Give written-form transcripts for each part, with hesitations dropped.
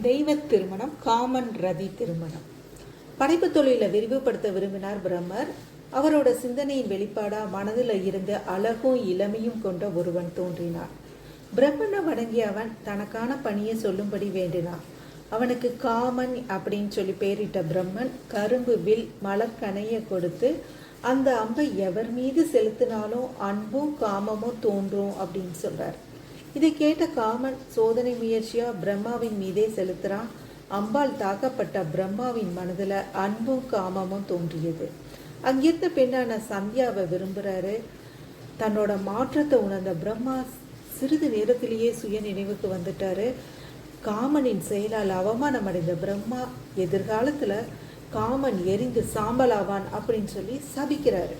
தெய்வ திருமணம், காமன் ரதி திருமணம். படைப்பு தொழிலை விரிவுபடுத்த விரும்பினார் பிரம்மர். அவரோட சிந்தனையின் வெளிப்பாடா மனதில் இருந்த அழகும் இளமையும் கொண்ட ஒருவன் தோன்றினான். பிரம்மனை வணங்கிய அவன் தனக்கான பணியை சொல்லும்படி வேண்டினான். அவனுக்கு காமன் அப்படின்னு சொல்லி பெயரிட்ட பிரம்மன் கரும்பு வில் மலர் கனைய கொடுத்து அந்த அம்பை எவர் மீது செலுத்தினாலும் அன்பும் காமமும் தோன்றும் அப்படின்னு சொல்றார். இதை கேட்ட காமன் சோதனை முயற்சியா பிரம்மாவின் மீதே செலுத்துறான். அம்பால் தாக்கப்பட்ட பிரம்மாவின் மனதுல அன்பும் காமமும் தோன்றியது. அங்கிருந்த பெண்ணான சந்தியாவை விரும்புறாரு. தன்னோட மாற்றத்தை உணர்ந்த பிரம்மா சிறிது நேரத்திலேயே சுய நினைவுக்கு வந்துட்டாரு. காமனின் செயலால் அவமானம் அடைந்த பிரம்மா எதிர்காலத்துல காமன் எரிந்து சாம்பலாவான் அப்படின்னு சொல்லி சபிக்கிறாரு.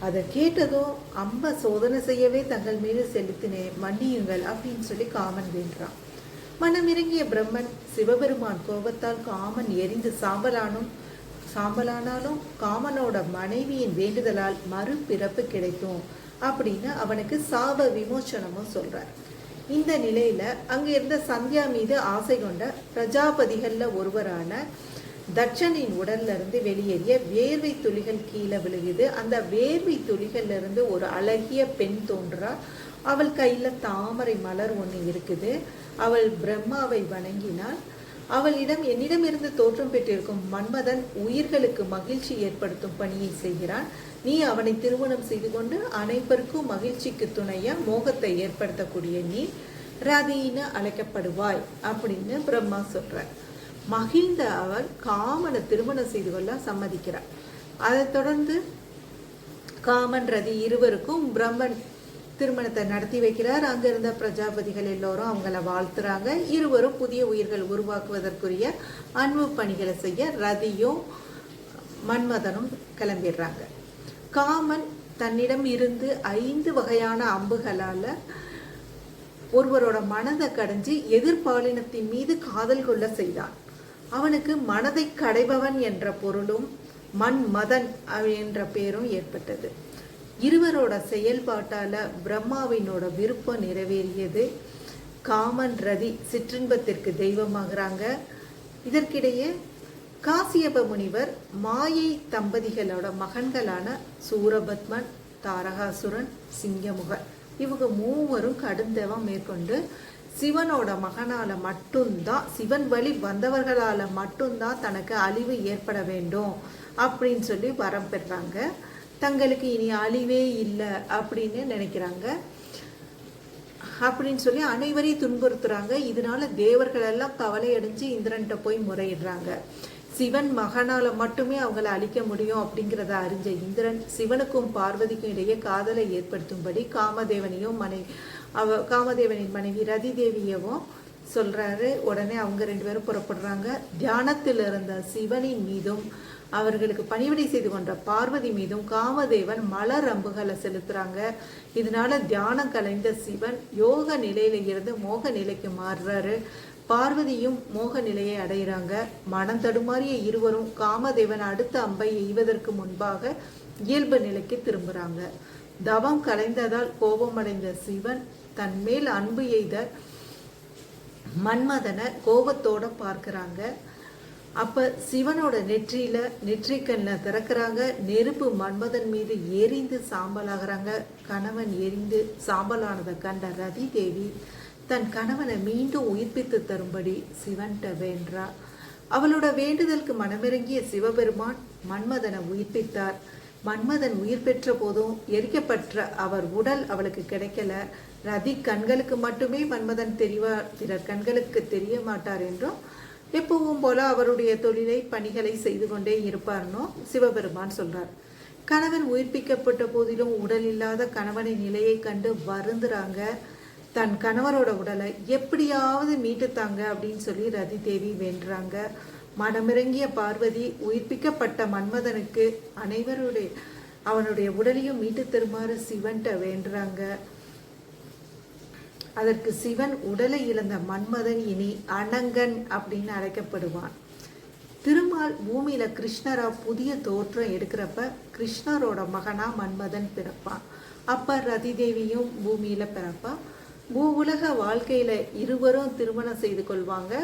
அதை கேட்டதும் அம்ப சோதனை செய்யவே தங்கள் மீது செலுத்தினேன், மன்னியுங்கள் அப்படின்னு சொல்லி காமன் வேண்டான். மனமிறங்கிய பிரம்மன் சிவபெருமான் கோபத்தால் காமன் எரிந்து சாம்பலானாலும் காமனோட மனைவியின் வேண்டுதலால் மறுபிறப்பு கிடைக்கும் அப்படின்னு அவனுக்கு சாப விமோச்சனமும் சொல்றார். இந்த நிலையில அங்க இருந்த சந்தியா மீது ஆசை கொண்ட பிரஜாபதிகள்ல ஒருவரான தட்சனின் உடல்ல இருந்து வெளியேறிய வேர்வை துளிகள் கீழே விழுகுது. அந்த வேர்வை துளிகள்ல இருந்து ஒரு அழகிய பெண் தோன்றா. அவள் கையில தாமரை மலர் ஒன்று இருக்குது. அவள் பிரம்மாவை வணங்கினாள். என்னிடம் இருந்து தோற்றம் பெற்றிருக்கும் மன்மதன் உயிர்களுக்கு மகிழ்ச்சி ஏற்படுத்தும் பணியை செய்கிறான். நீ அவனை திருமணம் செய்து கொண்டு அனைவருக்கும் மகிழ்ச்சிக்கு துணைய மோகத்தை ஏற்படுத்தக்கூடிய நீ ரதின்னு அழைக்கப்படுவாய் அப்படின்னு பிரம்மா சொல்றார். மகிழ்ந்த அவள் காமனை திருமணம் செய்து கொள்ள சம்மதிக்கிறார். அதைத் தொடர்ந்து காமன் ரதி இருவருக்கும் பிரம்மன் திருமணத்தை நடத்தி வைக்கிறார். அங்க இருந்த பிரஜாபதிகள் எல்லோரும் அவங்கள வாழ்த்துறாங்க. இருவரும் புதிய உயிர்கள் உருவாக்குவதற்குரிய அன்பு பணிகளை செய்ய ரதியும் மன்மதனும் கிளம்பிடுறாங்க. காமன் தன்னிடம் இருந்து 5 வகையான அம்புகளால ஒருவரோட மனதை கடைஞ்சி எதிர்பாலினத்தின் மீது காதல் கொள்ள செய்தான். அவனுக்கு மனதை கடைபவன் என்ற பொருளும் மன்மதன் என்ற பெயரும் ஏற்பட்டது. இருவரோட செயல்பாட்டால பிரம்மாவினோட விருப்பம் நிறைவேறியது. காமன் ரதி சிற்றின்பத்திற்கு தெய்வமாகறாங்க. இதற்கிடையே காசியப முனிவர் மாயை தம்பதிகளோட மகன்களான சூரபத்மன், தாரகாசுரன், சிங்கமுகன் இவங்க மூவரும் கடுந்தவம் மேற்கொண்டு சிவனோட மகனால மட்டும்தான், சிவன் வழி வந்தவர்களால மட்டும்தான் தனக்கு அழிவு ஏற்பட வேண்டும் அப்படின்னு சொல்லி வரம் பெறாங்க. தங்களுக்கு இனி அழிவே இல்லை அப்படின்னு நினைக்கிறாங்க. அப்படின்னு சொல்லி அனைவரையும் துன்புறுத்துறாங்க. இதனால தேவர்கள் எல்லாம் கவலை அடைஞ்சு இந்திரன்ட்ட போய் முறையிடுறாங்க. சிவன் மகனால மட்டுமே அவங்களை அழிக்க முடியும் அப்படிங்கிறத அறிஞ்ச இந்திரன் சிவனுக்கும் பார்வதிக்கும் இடையே காதலை ஏற்படுத்தும்படி காமதேவனின் மனைவி ரதி தேவியவும் சொல்றாரு. உடனே அவங்க 2 பேரும் புறப்படுறாங்க. தியானத்தில் இருந்த சிவனின் மீதும் அவர்களுக்கு பணிவிடை செய்து கொண்ட பார்வதி மீதும் காமதேவன் மலர் அம்புகளை செலுத்துறாங்க. இதனால தியானம் கலைந்த சிவன் யோக நிலையில இருந்து மோக நிலைக்கு மாறுறாரு. பார்வதியும் மோக நிலையை அடைகிறாங்க. மனம் தடுமாறிய இருவரும் காமதேவன் அடுத்த அம்பை எய்வதற்கு முன்பாக இயல்பு நிலைக்கு திரும்புறாங்க. தவம் கலைந்ததால் கோபமடைந்த சிவன் தன் மேல் அன்பு எய்த மன்மதனை கோபத்தோட பார்க்கிறாங்க. அப்ப சிவனோட நெற்றிக்கண்ண திறக்கிறாங்க. நெருப்பு மன்மதன் மீது எரிந்து சாம்பலாகிறாங்க. கணவன் எரிந்து சாம்பலானதை கண்ட ரதி தேவி தன் கணவனை மீண்டும் உயிர்ப்பித்து தரும்படி சிவன்கிட்ட வேண்டா. அவளோட வேண்டுதலுக்கு மனமிறங்கிய சிவபெருமான் மன்மதனை உயிர்ப்பித்தார். மன்மதன் உயிர் பெற்ற போதும் எரிக்கப்பட்ட அவர் உடல் அவளுக்கு கிடைக்கல. ரதி கண்களுக்கு மட்டுமே மன்மதன் தெரிவார், பிறர் கண்களுக்கு தெரிய மாட்டார் என்றும் எப்பவும் போல அவருடைய தொழிலை பணிகளை செய்து கொண்டே இருப்பார்னோ சிவபெருமான் சொல்றார். கணவன் உயிர்ப்பிக்கப்பட்ட போதிலும் உடல் இல்லாத கணவனின் நிலையை கண்டு வருந்துறாங்க. தன் கணவரோட உடலை எப்படியாவது மீட்டுத்தாங்க அப்படின்னு சொல்லி ரதி தேவி வேண்டுறாங்க. மனமிறங்கிய பார்வதி உயிர்ப்பிக்கப்பட்ட மன்மதனுக்கு அவனுடைய உடலையும் மீட்டு தருமாறு சிவன்கிட்ட வேண்டுறாங்க. அதற்கு சிவன் உடலை இழந்த மன்மதன் இனி அனங்கன் அப்படின்னு அழைக்கப்படுவான். திருமால் பூமியில கிருஷ்ணரா புதிய தோற்றம் எடுக்கிறப்ப கிருஷ்ணரோட மகனா மன்மதன் பிறப்பான். அப்ப ரதி தேவியும் பூமியில பிறப்பா. பூவுலக வாழ்க்கையில இருவரும் திருமணம் செய்து கொள்வாங்க.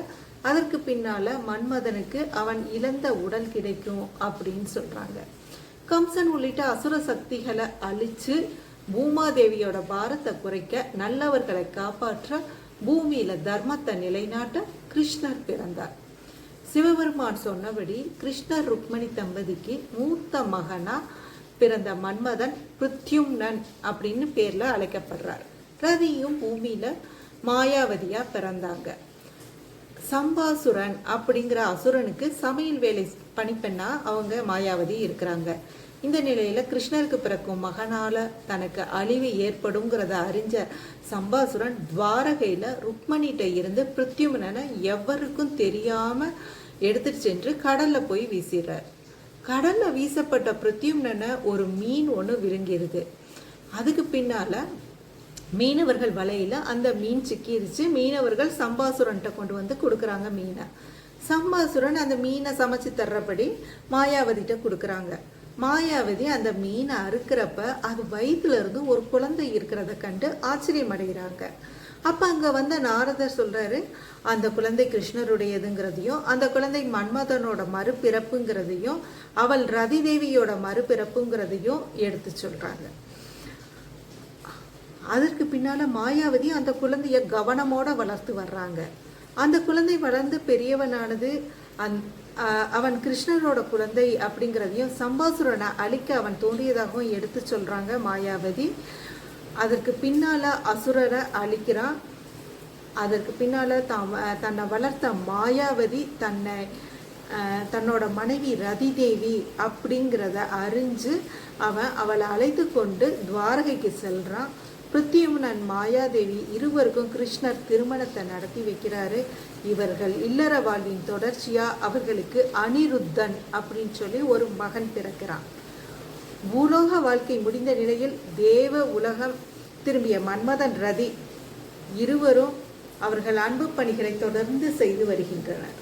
அதற்கு பின்னால மன்மதனுக்கு அவன் இழந்த உடல் கிடைக்கும் அப்படின்னு சொல்றாங்க. கம்சன் உள்ளிட்ட அசுர சக்திகளை அழிச்சு பூமாதேவியோட பாரத்தை குறைக்க, நல்லவர்களை காப்பாற்ற, பூமியில தர்மத்தை நிலைநாட்ட கிருஷ்ணர் பிறந்தார். சிவபெருமான் சொன்னபடி கிருஷ்ணர் ருக்மணி தம்பதிக்கு மூத்த மகனா பிறந்த மன்மதன் பிருத்யும்னன் அப்படின்னு பேர்ல அழைக்கப்படுறார். ரதியும் பூமியில மாயாவதியா பிறந்தாங்க. சம்பாசுரன் அப்படிங்கிற அசுரனுக்கு சமையல் வேலை பணிப்பெண்ணா அவங்க மாயாவதி இருக்கிறாங்க. இந்த நிலையில கிருஷ்ணருக்கு பிறக்கும் மகனால தனக்கு அழிவு ஏற்படுங்கிறத அறிஞ்ச சம்பாசுரன் துவாரகையில ருக்மணிகிட்ட இருந்து பிருத்யும்னனை எவருக்கும் தெரியாம எடுத்துட்டு சென்று கடல்ல போய் வீசிடுறார். கடல்ல வீசப்பட்ட பிருத்யும்னனை ஒரு மீன் ஒன்று விழுங்கிருது. அதுக்கு பின்னால மீனவர்கள் வலையில அந்த மீன் சிக்கிருச்சு. மீனவர்கள் சம்பாசுரன்கிட்ட கொண்டு வந்து கொடுக்குறாங்க மீனை. சம்பாசுரன் அந்த மீனை சமைச்சு தர்றபடி மாயாவதிட்ட கொடுக்குறாங்க. மாயாவதி அந்த மீனை அறுக்கிறப்ப அது வயிற்றுல இருந்து ஒரு குழந்தை இருக்கிறத கண்டு ஆச்சரியம் அடைகிறாங்க. அப்ப அங்க வந்த நாரதர் சொல்றாரு, அந்த குழந்தை கிருஷ்ணருடையதுங்கிறதையும் அந்த குழந்தை மன்மதனோட மறுபிறப்புங்கிறதையும் அவள் ரதி தேவியோட மறுபிறப்புங்கிறதையும் எடுத்து சொல்றாங்க. அதற்கு பின்னால மாயாவதி அந்த குழந்தைய கவனமோட வளர்த்து வர்றாங்க. அந்த குழந்தை வளர்ந்து பெரியவனானது அவன் கிருஷ்ணரோட குழந்தை அப்படிங்கிறதையும் சம்பாசுரனை அழிக்க அவன் தோன்றியதாகவும் எடுத்து சொல்றாங்க மாயாவதி. அதற்கு பின்னால அசுரரை அழிக்கிறான். அதற்கு பின்னால தன்னை வளர்த்த மாயாவதி தன்னோட மனைவி ரதி தேவி அப்படிங்கிறத அறிஞ்சு அவளை அழைத்து கொண்டு துவாரகைக்கு செல்றான். பிருத்யும்னன் மாயாதேவி இருவருக்கும் கிருஷ்ணர் திருமணத்தை நடத்தி வைக்கிறாரு. இவர்கள் இல்லற வாழ்வின் தொடர்ச்சியா அவர்களுக்கு அனிருத்தன் அப்படின்னு சொல்லி ஒரு மகன் பிறக்கிறான். பூலோக வாழ்க்கை முடிந்த நிலையில் தேவ உலகம் திரும்பிய மன்மதன் ரதி இருவரும் அவர்கள் அன்பு பணிகளை தொடர்ந்து செய்து வருகின்றனர்.